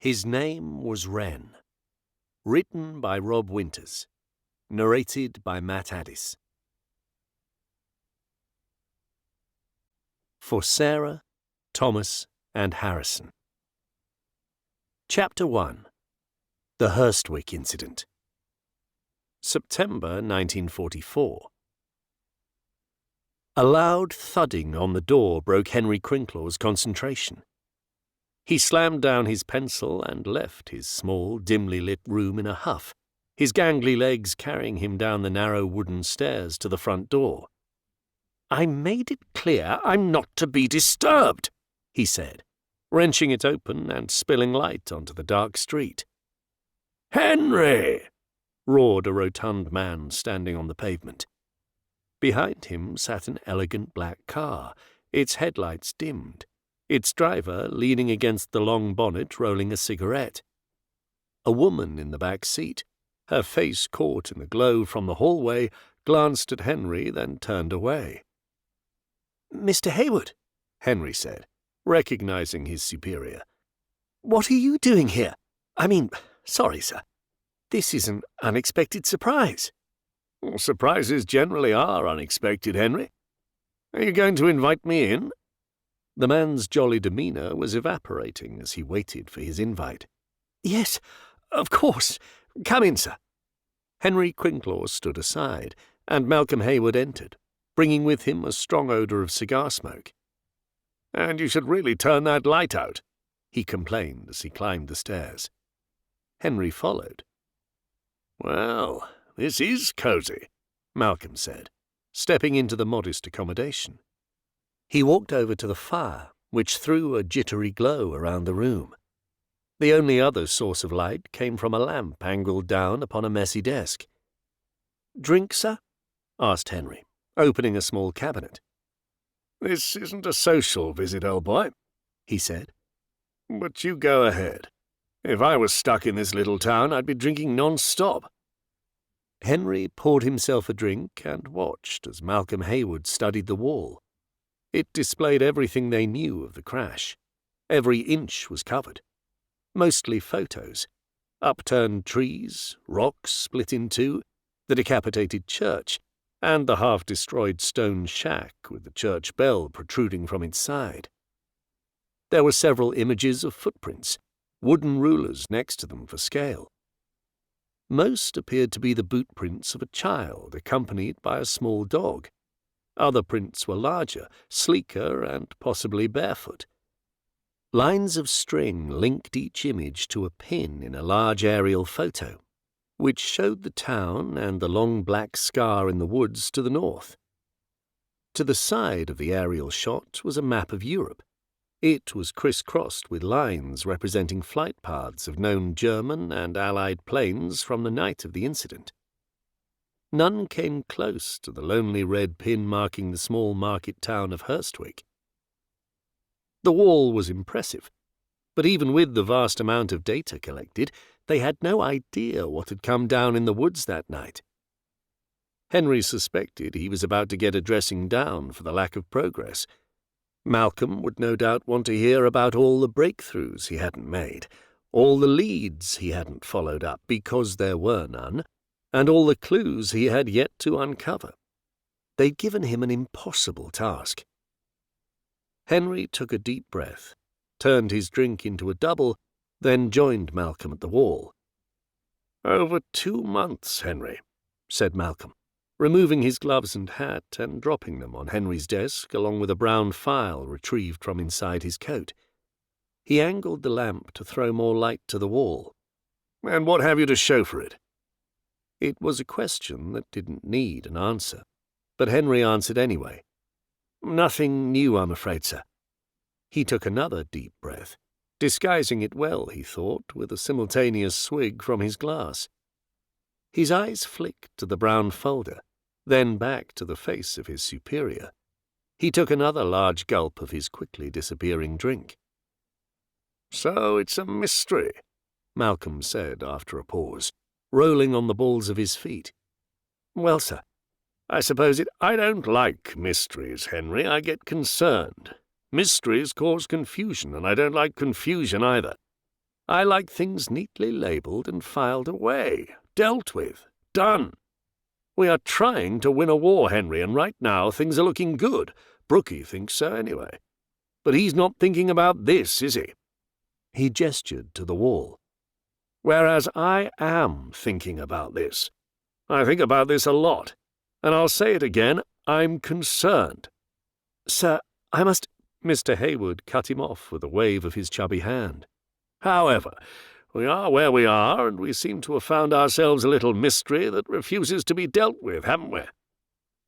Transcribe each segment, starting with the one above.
His name was Wren. Written by Rob Winters. Narrated by Matt Addis. For Sarah, Thomas, and Harrison. Chapter 1. The Hurstwick Incident. September 1944. A loud thudding on the door broke Henry Crinklaw's concentration. He slammed down his pencil and left his small, dimly lit room in a huff, his gangly legs carrying him down the narrow wooden stairs to the front door. "I made it clear I'm not to be disturbed," he said, wrenching it open and spilling light onto the dark street. "Henry!" roared a rotund man standing on the pavement. Behind him sat an elegant black car, its headlights dimmed, its driver leaning against the long bonnet rolling a cigarette. A woman in the back seat, her face caught in the glow from the hallway, glanced at Henry, then turned away. "Mr. Hayward," Henry said, recognizing his superior. "What are you doing here? Sorry, sir. This is an unexpected surprise." "Surprises generally are unexpected, Henry. Are you going to invite me in?" The man's jolly demeanour was evaporating as he waited for his invite. "Yes, of course. Come in, sir." Henry Crinklaw stood aside, and Malcolm Hayward entered, bringing with him a strong odour of cigar smoke. "And you should really turn that light out," he complained as he climbed the stairs. Henry followed. "Well, this is cosy," Malcolm said, stepping into the modest accommodation. He walked over to the fire, which threw a jittery glow around the room. The only other source of light came from a lamp angled down upon a messy desk. "Drink, sir?" asked Henry, opening a small cabinet. "This isn't a social visit, old boy," he said. "But you go ahead. If I was stuck in this little town, I'd be drinking non-stop." Henry poured himself a drink and watched as Malcolm Hayward studied the wall. It displayed everything they knew of the crash. Every inch was covered. Mostly photos. Upturned trees, rocks split in two, the decapitated church, and the half-destroyed stone shack with the church bell protruding from its side. There were several images of footprints, wooden rulers next to them for scale. Most appeared to be the boot prints of a child accompanied by a small dog. Other prints were larger, sleeker, and possibly barefoot. Lines of string linked each image to a pin in a large aerial photo, which showed the town and the long black scar in the woods to the north. To the side of the aerial shot was a map of Europe. It was crisscrossed with lines representing flight paths of known German and Allied planes from the night of the incident. None came close to the lonely red pin marking the small market town of Hurstwick. The wall was impressive, but even with the vast amount of data collected, they had no idea what had come down in the woods that night. Henry suspected he was about to get a dressing down for the lack of progress. Malcolm would no doubt want to hear about all the breakthroughs he hadn't made, all the leads he hadn't followed up because there were none, and all the clues he had yet to uncover. They'd given him an impossible task. Henry took a deep breath, turned his drink into a double, then joined Malcolm at the wall. "Over 2 months, Henry," said Malcolm, removing his gloves and hat and dropping them on Henry's desk along with a brown file retrieved from inside his coat. He angled the lamp to throw more light to the wall. "And what have you to show for it?" It was a question that didn't need an answer, but Henry answered anyway. "Nothing new, I'm afraid, sir." He took another deep breath, disguising it well, he thought, with a simultaneous swig from his glass. His eyes flicked to the brown folder, then back to the face of his superior. He took another large gulp of his quickly disappearing drink. "So it's a mystery," Malcolm said after a pause, rolling on the balls of his feet. "Well, sir, I suppose it—" "I don't like mysteries, Henry. I get concerned. Mysteries cause confusion, and I don't like confusion either. I like things neatly labelled and filed away, dealt with, done. We are trying to win a war, Henry, and right now things are looking good. Brookie thinks so anyway. But he's not thinking about this, is he?" He gestured to the wall. "Whereas I am thinking about this. I think about this a lot. And I'll say it again, I'm concerned." "Sir, I must—" Mr. Hayward cut him off with a wave of his chubby hand. "However, we are where we are, and we seem to have found ourselves a little mystery that refuses to be dealt with, haven't we?"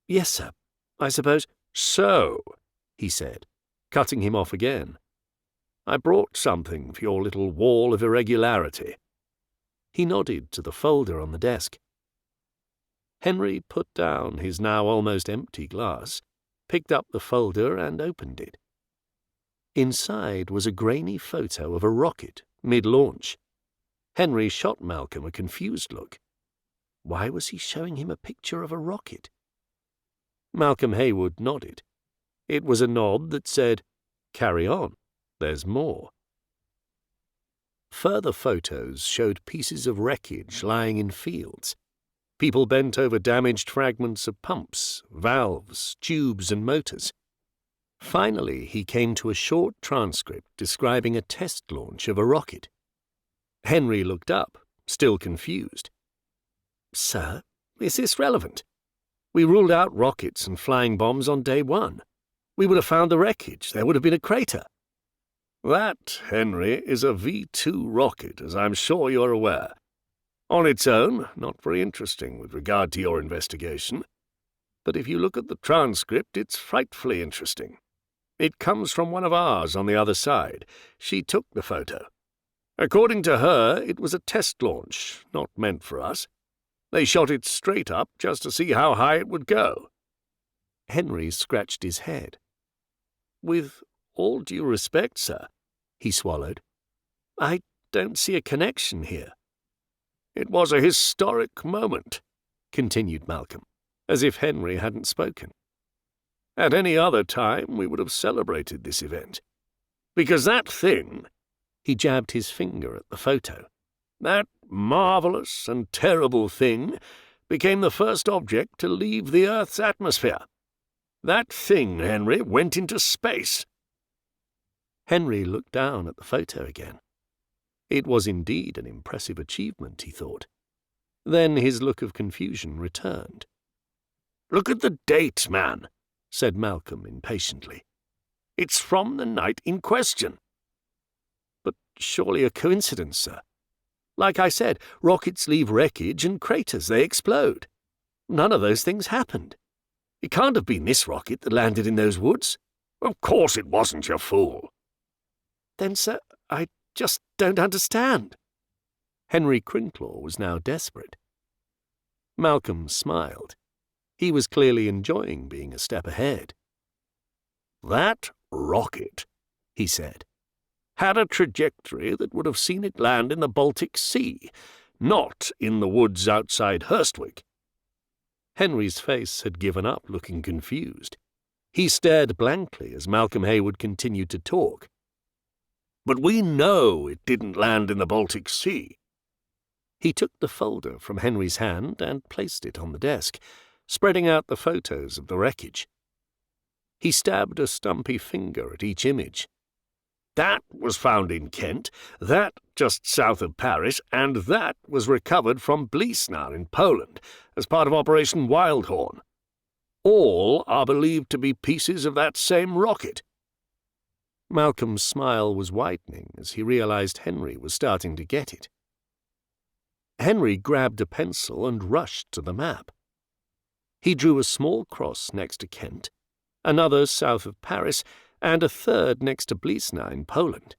"Yes, sir. I suppose—" "So," he said, cutting him off again, "I brought something for your little wall of irregularity." He nodded to the folder on the desk. Henry put down his now almost empty glass, picked up the folder and opened it. Inside was a grainy photo of a rocket, mid-launch. Henry shot Malcolm a confused look. Why was he showing him a picture of a rocket? Malcolm Hayward nodded. It was a nod that said, "Carry on, there's more." Further photos showed pieces of wreckage lying in fields. People bent over damaged fragments of pumps, valves, tubes, and motors. Finally, he came to a short transcript describing a test launch of a rocket. Henry looked up, still confused. "Sir, is this relevant? We ruled out rockets and flying bombs on day one. We would have found the wreckage. There would have been a crater." "That, Henry, is a V-2 rocket, as I'm sure you're aware. On its own, not very interesting with regard to your investigation. But if you look at the transcript, it's frightfully interesting. It comes from one of ours on the other side. She took the photo. According to her, it was a test launch, not meant for us. They shot it straight up just to see how high it would go." Henry scratched his head. "With all due respect, sir," he swallowed, "I don't see a connection here." "It was a historic moment," continued Malcolm, as if Henry hadn't spoken. "At any other time we would have celebrated this event. Because that thing—" he jabbed his finger at the photo, "that marvelous and terrible thing became the first object to leave the Earth's atmosphere. That thing, Henry, went into space." Henry looked down at the photo again. It was indeed an impressive achievement, he thought. Then his look of confusion returned. "Look at the date, man," said Malcolm impatiently. "It's from the night in question." "But surely a coincidence, sir. Like I said, rockets leave wreckage and craters, they explode. None of those things happened. It can't have been this rocket that landed in those woods." "Of course it wasn't, you fool." "Then, sir, I just don't understand." Henry Crinclaw was now desperate. Malcolm smiled. He was clearly enjoying being a step ahead. "That rocket," he said, "had a trajectory that would have seen it land in the Baltic Sea, not in the woods outside Hurstwick." Henry's face had given up, looking confused. He stared blankly as Malcolm Hayward continued to talk. "But we know it didn't land in the Baltic Sea." He took the folder from Henry's hand and placed it on the desk, spreading out the photos of the wreckage. He stabbed a stumpy finger at each image. "That was found in Kent, that just south of Paris, and that was recovered from Blesnar in Poland as part of Operation Wildhorn. All are believed to be pieces of that same rocket." Malcolm's smile was widening as he realized Henry was starting to get it. Henry grabbed a pencil and rushed to the map. He drew a small cross next to Kent, another south of Paris, and a third next to Blesnar in Poland.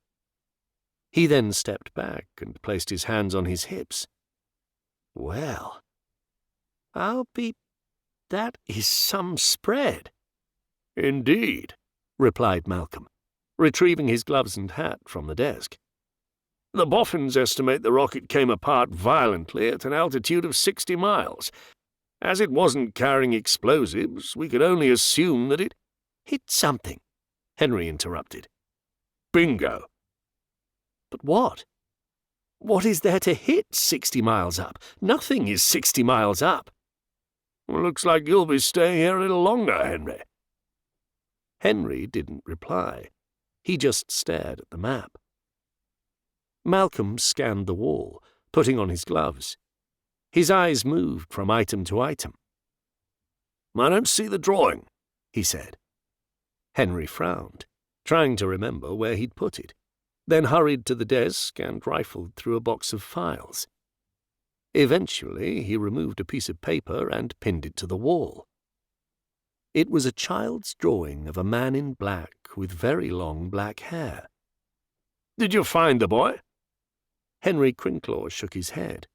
He then stepped back and placed his hands on his hips. "Well, that is some spread." "Indeed," replied Malcolm, retrieving his gloves and hat from the desk. "The boffins estimate the rocket came apart violently at an altitude of 60 miles. As it wasn't carrying explosives, we could only assume that it—" "Hit something," Henry interrupted. "Bingo." "But what?" What is there to hit 60 miles up? Nothing is 60 miles up. Well, looks like you'll be staying here a little longer, Henry. Henry didn't reply. He just stared at the map. Malcolm scanned the wall, putting on his gloves. His eyes moved from item to item. I don't see the drawing, he said. Henry frowned, trying to remember where he'd put it, then hurried to the desk and rifled through a box of files. Eventually, he removed a piece of paper and pinned it to the wall. It was a child's drawing of a man in black with very long black hair. Did you find the boy? Henry Crinklaw shook his head,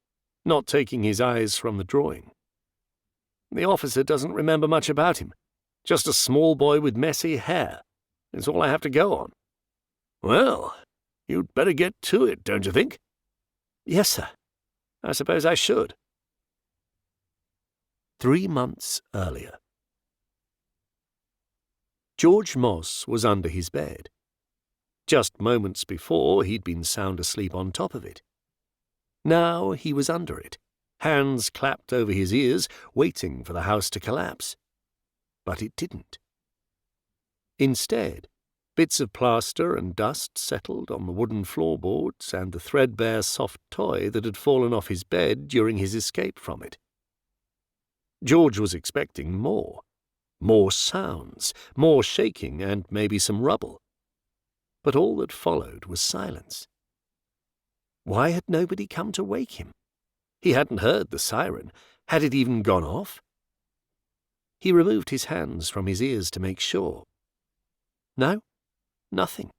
not taking his eyes from the drawing. The officer doesn't remember much about him. Just a small boy with messy hair. It's all I have to go on. Well, you'd better get to it, don't you think? Yes, sir. I suppose I should. 3 months earlier. George Moss was under his bed. Just moments before, he'd been sound asleep on top of it. Now he was under it, hands clapped over his ears, waiting for the house to collapse. But it didn't. Instead, bits of plaster and dust settled on the wooden floorboards and the threadbare soft toy that had fallen off his bed during his escape from it. George was expecting more. More sounds, more shaking, and maybe some rubble. But all that followed was silence. Why had nobody come to wake him? He hadn't heard the siren. Had it even gone off? He removed his hands from his ears to make sure. No, nothing.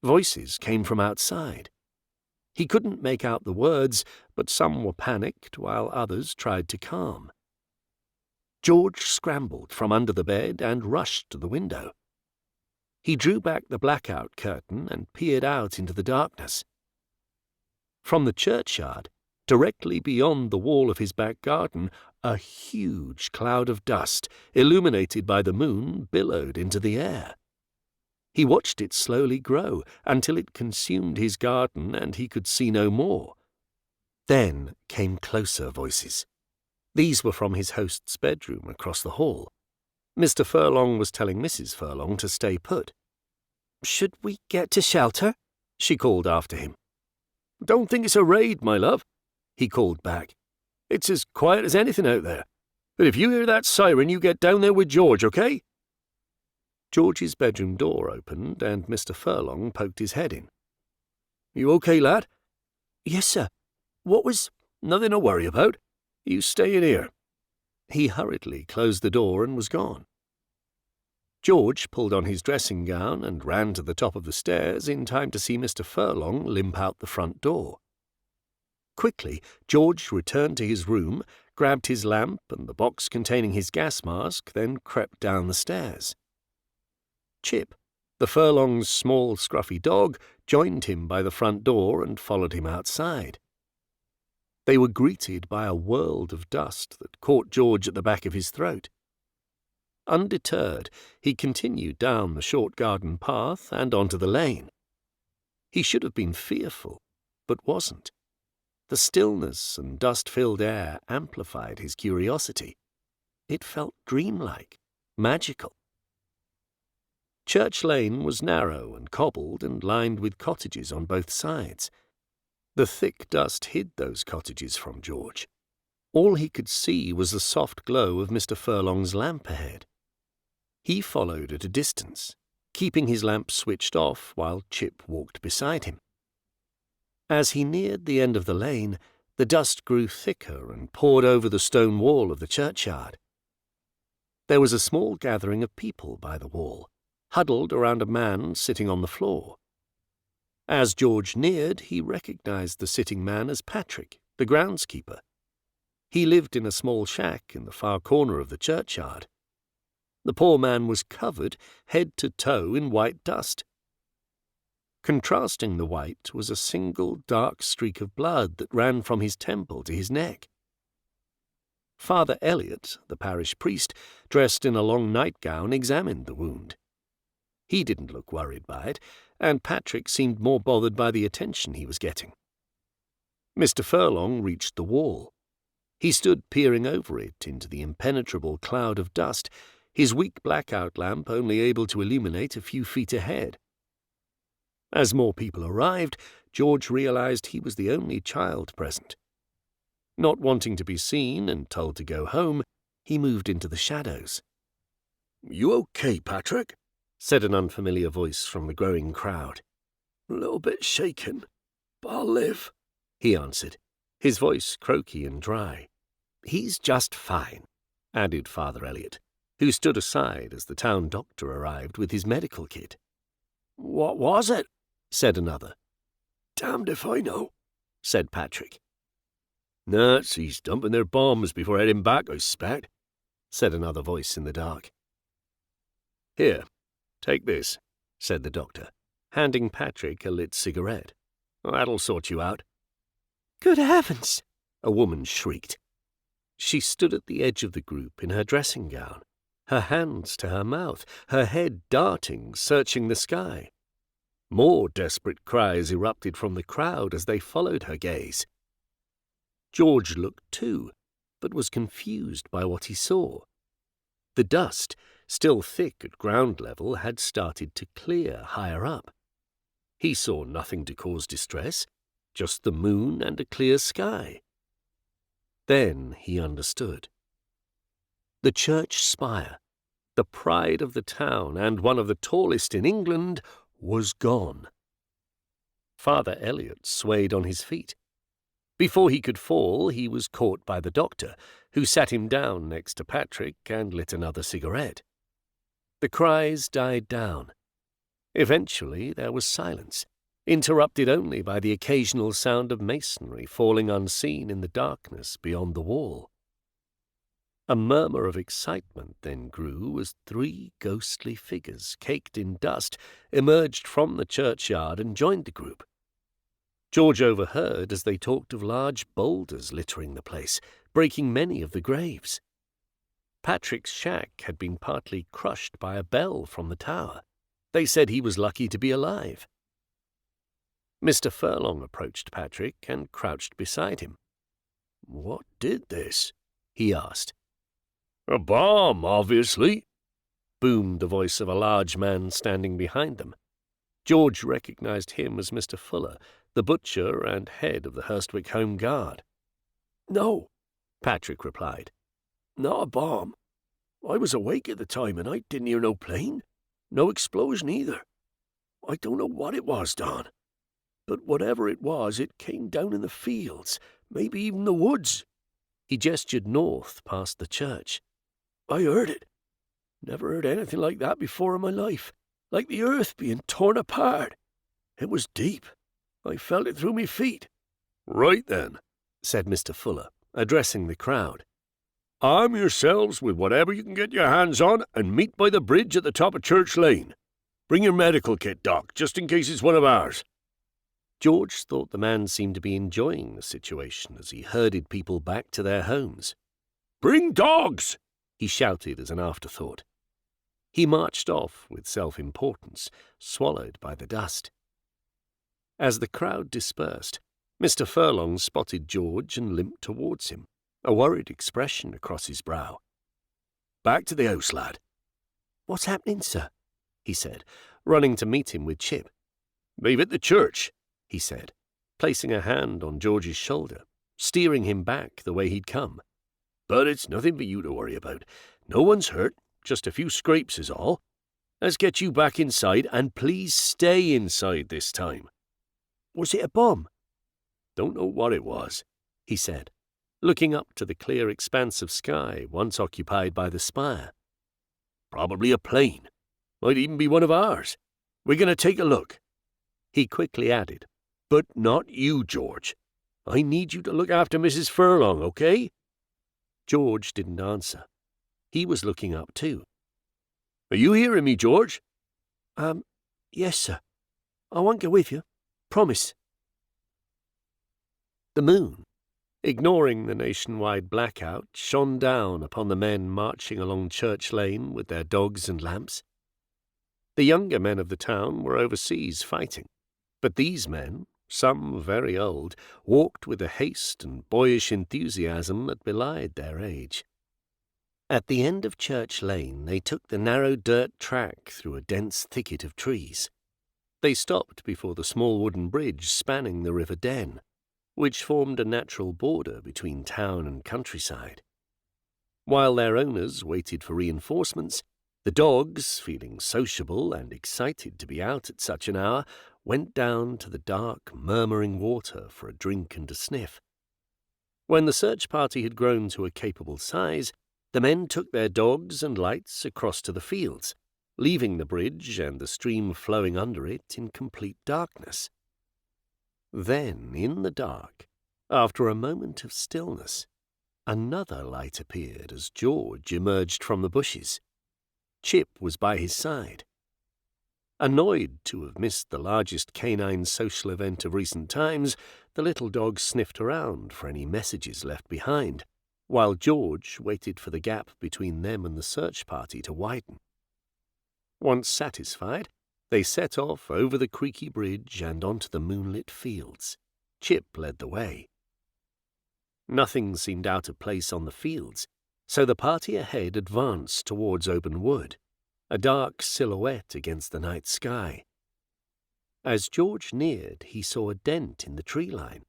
Voices came from outside. He couldn't make out the words, but some were panicked while others tried to calm. George scrambled from under the bed and rushed to the window. He drew back the blackout curtain and peered out into the darkness. From the churchyard, directly beyond the wall of his back garden, a huge cloud of dust, illuminated by the moon, billowed into the air. He watched it slowly grow until it consumed his garden and he could see no more. Then came closer voices. These were from his host's bedroom across the hall. Mr. Furlong was telling Mrs. Furlong to stay put. "Should we get to shelter?" she called after him. "Don't think it's a raid, my love," he called back. "It's as quiet as anything out there. But if you hear that siren, you get down there with George, okay?" George's bedroom door opened and Mr. Furlong poked his head in. "You okay, lad?" "Yes, sir. What was—" "Nothing to worry about. You stay in here." He hurriedly closed the door and was gone. George pulled on his dressing gown and ran to the top of the stairs in time to see Mr. Furlong limp out the front door. Quickly, George returned to his room, grabbed his lamp and the box containing his gas mask, then crept down the stairs. Chip, the Furlong's small, scruffy dog, joined him by the front door and followed him outside. They were greeted by a world of dust that caught George at the back of his throat. Undeterred, he continued down the short garden path and onto the lane. He should have been fearful, but wasn't. The stillness and dust-filled air amplified his curiosity. It felt dreamlike, magical. Church Lane was narrow and cobbled and lined with cottages on both sides. The thick dust hid those cottages from George. All he could see was the soft glow of Mr. Furlong's lamp ahead. He followed at a distance, keeping his lamp switched off while Chip walked beside him. As he neared the end of the lane, the dust grew thicker and poured over the stone wall of the churchyard. There was a small gathering of people by the wall, huddled around a man sitting on the floor. As George neared, he recognized the sitting man as Patrick, the groundskeeper. He lived in a small shack in the far corner of the churchyard. The poor man was covered, head to toe, in white dust. Contrasting the white was a single dark streak of blood that ran from his temple to his neck. Father Elliot, the parish priest, dressed in a long nightgown, examined the wound. He didn't look worried by it, and Patrick seemed more bothered by the attention he was getting. Mr. Furlong reached the wall. He stood peering over it into the impenetrable cloud of dust, his weak blackout lamp only able to illuminate a few feet ahead. As more people arrived, George realized he was the only child present. Not wanting to be seen and told to go home, he moved into the shadows. "You okay, Patrick?" said an unfamiliar voice from the growing crowd. "A little bit shaken, but I'll live," he answered, his voice croaky and dry. "He's just fine," added Father Elliot, who stood aside as the town doctor arrived with his medical kit. "What was it?" said another. "Damned if I know," said Patrick. "Nazis dumping their bombs before heading back, I expect," said another voice in the dark. "Here, take this," said the doctor, handing Patrick a lit cigarette. "That'll sort you out." "Good heavens!" a woman shrieked. She stood at the edge of the group in her dressing gown, her hands to her mouth, her head darting, searching the sky. More desperate cries erupted from the crowd as they followed her gaze. George looked too, but was confused by what he saw. The dust, still thick at ground level, had started to clear higher up. He saw nothing to cause distress, just the moon and a clear sky. Then he understood. The church spire, the pride of the town and one of the tallest in England, was gone. Father Elliot swayed on his feet. Before he could fall, he was caught by the doctor, who sat him down next to Patrick and lit another cigarette. The cries died down. Eventually there was silence, interrupted only by the occasional sound of masonry falling unseen in the darkness beyond the wall. A murmur of excitement then grew as 3 ghostly figures, caked in dust, emerged from the churchyard and joined the group. George overheard as they talked of large boulders littering the place, breaking many of the graves. Patrick's shack had been partly crushed by a bell from the tower. They said he was lucky to be alive. Mr. Furlong approached Patrick and crouched beside him. "What did this?" he asked. "A bomb, obviously," boomed the voice of a large man standing behind them. George recognized him as Mr. Fuller, the butcher and head of the Hurstwick Home Guard. "No," Patrick replied. "Not a bomb. I was awake at the time and I didn't hear no plane, no explosion either. I don't know what it was, Don. But whatever it was, it came down in the fields, maybe even the woods." He gestured north past the church. "I heard it. Never heard anything like that before in my life, like the earth being torn apart. It was deep. I felt it through me feet." "Right then," said Mr. Fuller, addressing the crowd. "Arm yourselves with whatever you can get your hands on and meet by the bridge at the top of Church Lane. Bring your medical kit, Doc, just in case it's one of ours." George thought the man seemed to be enjoying the situation as he herded people back to their homes. "Bring dogs!" he shouted as an afterthought. He marched off with self-importance, swallowed by the dust. As the crowd dispersed, Mr. Furlong spotted George and limped towards him, a worried expression across his brow. "Back to the house, lad." "What's happening, sir?" he said, running to meet him with Chip. "Leave it the church," he said, placing a hand on George's shoulder, steering him back the way he'd come. "But it's nothing for you to worry about. No one's hurt, just a few scrapes is all. Let's get you back inside, and please stay inside this time." "Was it a bomb?" "Don't know what it was," he said, looking up to the clear expanse of sky once occupied by the spire. "Probably a plane. Might even be one of ours. We're going to take a look." He quickly added, "But not you, George. I need you to look after Mrs. Furlong, okay?" George didn't answer. He was looking up too. "Are you hearing me, George?" Yes, sir. I won't go with you. Promise." The moon, ignoring the nationwide blackout, shone down upon the men marching along Church Lane with their dogs and lamps. The younger men of the town were overseas fighting, but these men, some very old, walked with a haste and boyish enthusiasm that belied their age. At the end of Church Lane they took the narrow dirt track through a dense thicket of trees. They stopped before the small wooden bridge spanning the River Den, which formed a natural border between town and countryside. While their owners waited for reinforcements, the dogs, feeling sociable and excited to be out at such an hour, went down to the dark, murmuring water for a drink and a sniff. When the search party had grown to a capable size, the men took their dogs and lights across to the fields, leaving the bridge and the stream flowing under it in complete darkness. Then, in the dark, after a moment of stillness, another light appeared as George emerged from the bushes. Chip was by his side. Annoyed to have missed the largest canine social event of recent times, the little dog sniffed around for any messages left behind, while George waited for the gap between them and the search party to widen. Once satisfied, they set off over the creaky bridge and onto the moonlit fields. Chip led the way. Nothing seemed out of place on the fields, so the party ahead advanced towards open wood, a dark silhouette against the night sky. As George neared, he saw a dent in the tree line.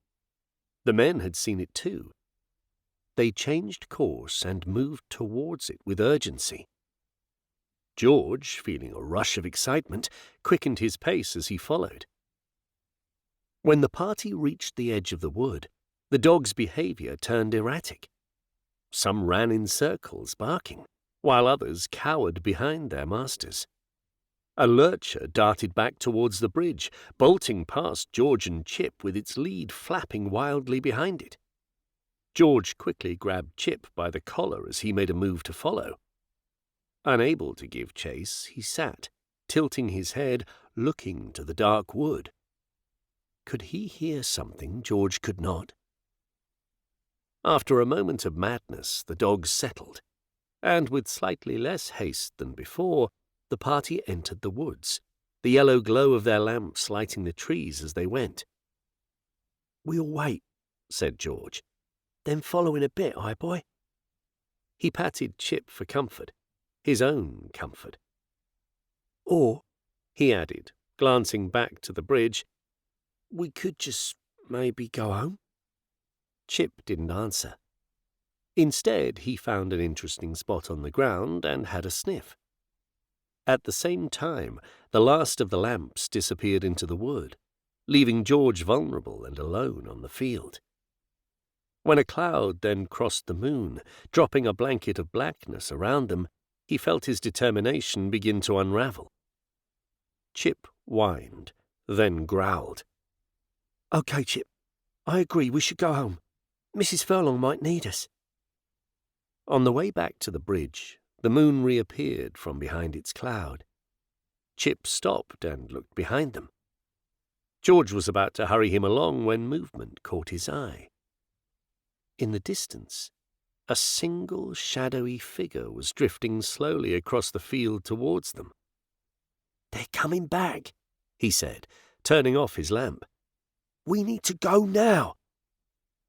The men had seen it too. They changed course and moved towards it with urgency. George, feeling a rush of excitement, quickened his pace as he followed. When the party reached the edge of the wood, the dogs' behavior turned erratic. Some ran in circles, barking, while others cowered behind their masters. A lurcher darted back towards the bridge, bolting past George and Chip with its lead flapping wildly behind it. George quickly grabbed Chip by the collar as he made a move to follow. Unable to give chase, he sat, tilting his head, looking to the dark wood. Could he hear something George could not? After a moment of madness, the dogs settled, and with slightly less haste than before, the party entered the woods, the yellow glow of their lamps lighting the trees as they went. "We'll wait," said George. "Then follow in a bit, aye, boy?" He patted Chip for comfort, his own comfort. "Or," he added, glancing back to the bridge, "we could just maybe go home." Chip didn't answer. Instead, he found an interesting spot on the ground and had a sniff. At the same time, the last of the lamps disappeared into the wood, leaving George vulnerable and alone on the field. When a cloud then crossed the moon, dropping a blanket of blackness around them, he felt his determination begin to unravel. Chip whined, then growled. "Okay, Chip. I agree we should go home. Mrs. Furlong might need us." On the way back to the bridge, the moon reappeared from behind its cloud. Chip stopped and looked behind them. George was about to hurry him along when movement caught his eye. In the distance, a single shadowy figure was drifting slowly across the field towards them. "They're coming back," he said, turning off his lamp. "We need to go now."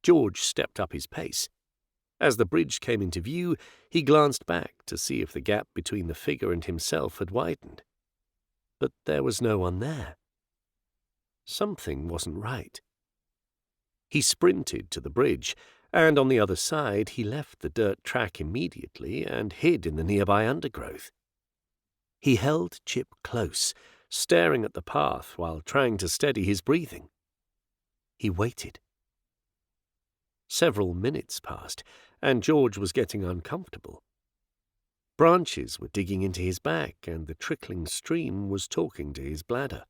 George stepped up his pace. As the bridge came into view, he glanced back to see if the gap between the figure and himself had widened. But there was no one there. Something wasn't right. He sprinted to the bridge, and on the other side he left the dirt track immediately and hid in the nearby undergrowth. He held Chip close, staring at the path while trying to steady his breathing. He waited. Several minutes passed, and George was getting uncomfortable. Branches were digging into his back, and the trickling stream was talking to his bladder.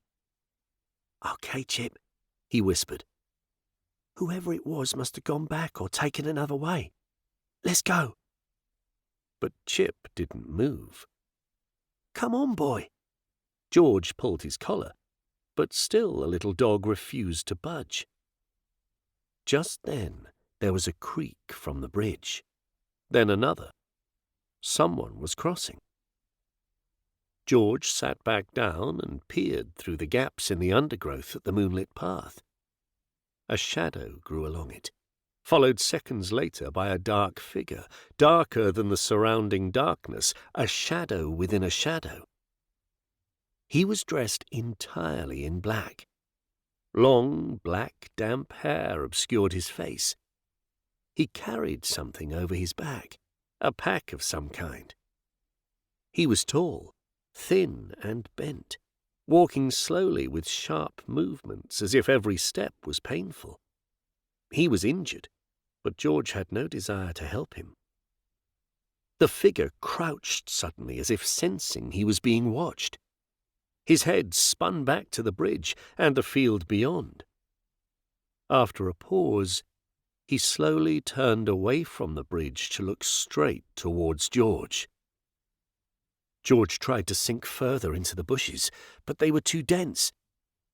"Okay, Chip," he whispered. "Whoever it was must have gone back or taken another way. Let's go." But Chip didn't move. "Come on, boy." George pulled his collar, but still the little dog refused to budge. Just then, there was a creak from the bridge. Then another. Someone was crossing. George sat back down and peered through the gaps in the undergrowth at the moonlit path. A shadow grew along it, followed seconds later by a dark figure, darker than the surrounding darkness, a shadow within a shadow. He was dressed entirely in black. Long, black, damp hair obscured his face. He carried something over his back, a pack of some kind. He was tall, thin and bent, walking slowly with sharp movements as if every step was painful. He was injured, but George had no desire to help him. The figure crouched suddenly as if sensing he was being watched. His head spun back to the bridge and the field beyond. After a pause, he slowly turned away from the bridge to look straight towards George. George tried to sink further into the bushes, but they were too dense.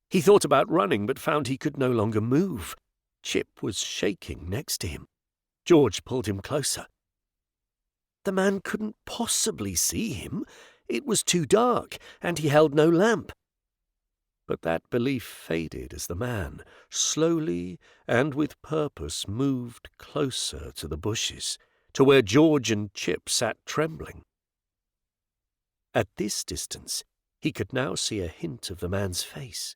He thought about running, but found he could no longer move. Chip was shaking next to him. George pulled him closer. The man couldn't possibly see him. It was too dark, and he held no lamp. But that belief faded as the man, slowly and with purpose, moved closer to the bushes, to where George and Chip sat trembling. At this distance, he could now see a hint of the man's face.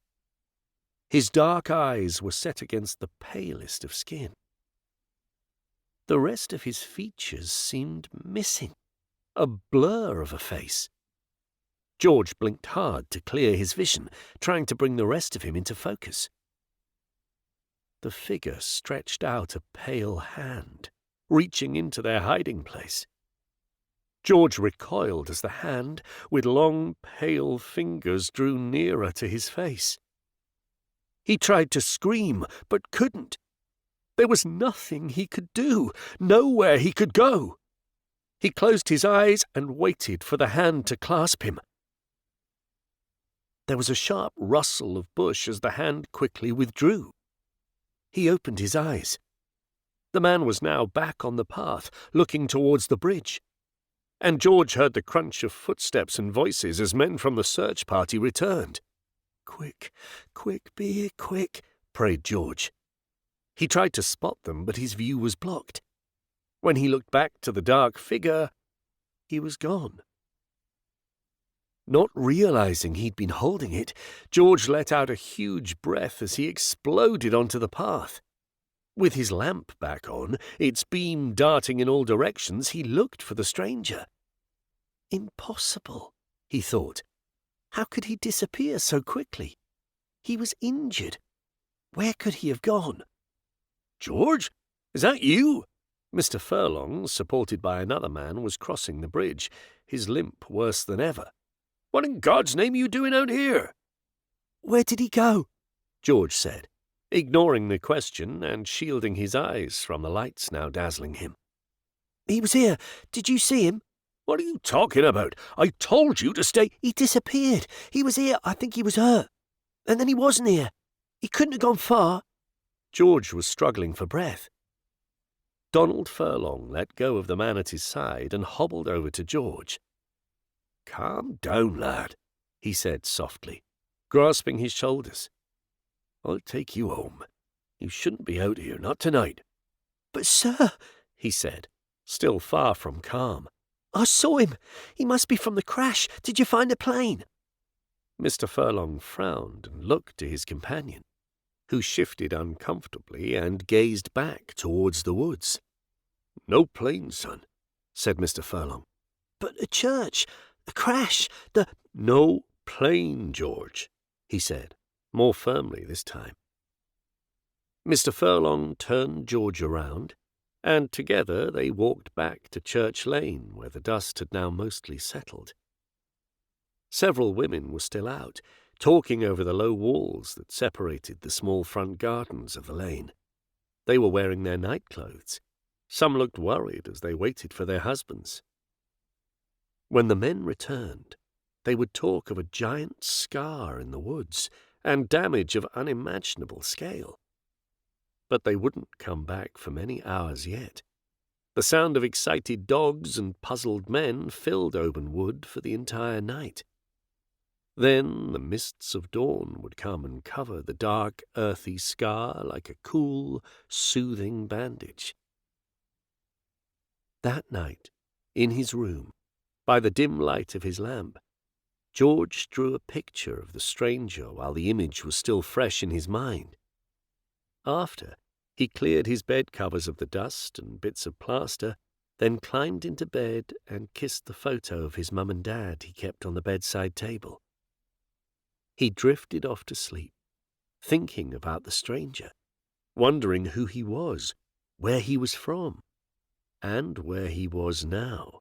His dark eyes were set against the palest of skin. The rest of his features seemed missing, a blur of a face. George blinked hard to clear his vision, trying to bring the rest of him into focus. The figure stretched out a pale hand, reaching into their hiding place. George recoiled as the hand, with long, pale fingers, drew nearer to his face. He tried to scream, but couldn't. There was nothing he could do, nowhere he could go. He closed his eyes and waited for the hand to clasp him. There was a sharp rustle of bush as the hand quickly withdrew. He opened his eyes. The man was now back on the path, looking towards the bridge. And George heard the crunch of footsteps and voices as men from the search party returned. "Quick, quick, be here quick," prayed George. He tried to spot them, but his view was blocked. When he looked back to the dark figure, he was gone. Not realizing he'd been holding it, George let out a huge breath as he exploded onto the path. With his lamp back on, its beam darting in all directions, he looked for the stranger. Impossible, he thought. How could he disappear so quickly? He was injured. Where could he have gone? "George, is that you?" Mr. Furlong, supported by another man, was crossing the bridge, his limp worse than ever. "What in God's name are you doing out here?" "Where did he go?" George said, ignoring the question and shielding his eyes from the lights now dazzling him. "He was here. Did you see him?" "What are you talking about? I told you to stay—" "He disappeared. He was here. I think he was hurt. And then he wasn't here. He couldn't have gone far." George was struggling for breath. Donald Furlong let go of the man at his side and hobbled over to George. "Calm down, lad," he said softly, grasping his shoulders. "I'll take you home. You shouldn't be out here, not tonight." "But, sir," he said, still far from calm. "I saw him. He must be from the crash. Did you find the plane?" Mr. Furlong frowned and looked to his companion, who shifted uncomfortably and gazed back towards the woods. "No plane, son," said Mr. Furlong. "But the church, the crash, No plane, George," he said, more firmly this time. Mr. Furlong turned George around, and together they walked back to Church Lane, where the dust had now mostly settled. Several women were still out, talking over the low walls that separated the small front gardens of the lane. They were wearing their nightclothes. Some looked worried as they waited for their husbands. When the men returned, they would talk of a giant scar in the woods and damage of unimaginable scale. But they wouldn't come back for many hours yet. The sound of excited dogs and puzzled men filled Oban Wood for the entire night. Then the mists of dawn would come and cover the dark, earthy scar like a cool, soothing bandage. That night, in his room, by the dim light of his lamp, George drew a picture of the stranger while the image was still fresh in his mind. After, he cleared his bed covers of the dust and bits of plaster, then climbed into bed and kissed the photo of his mum and dad he kept on the bedside table. He drifted off to sleep, thinking about the stranger, wondering who he was, where he was from, and where he was now.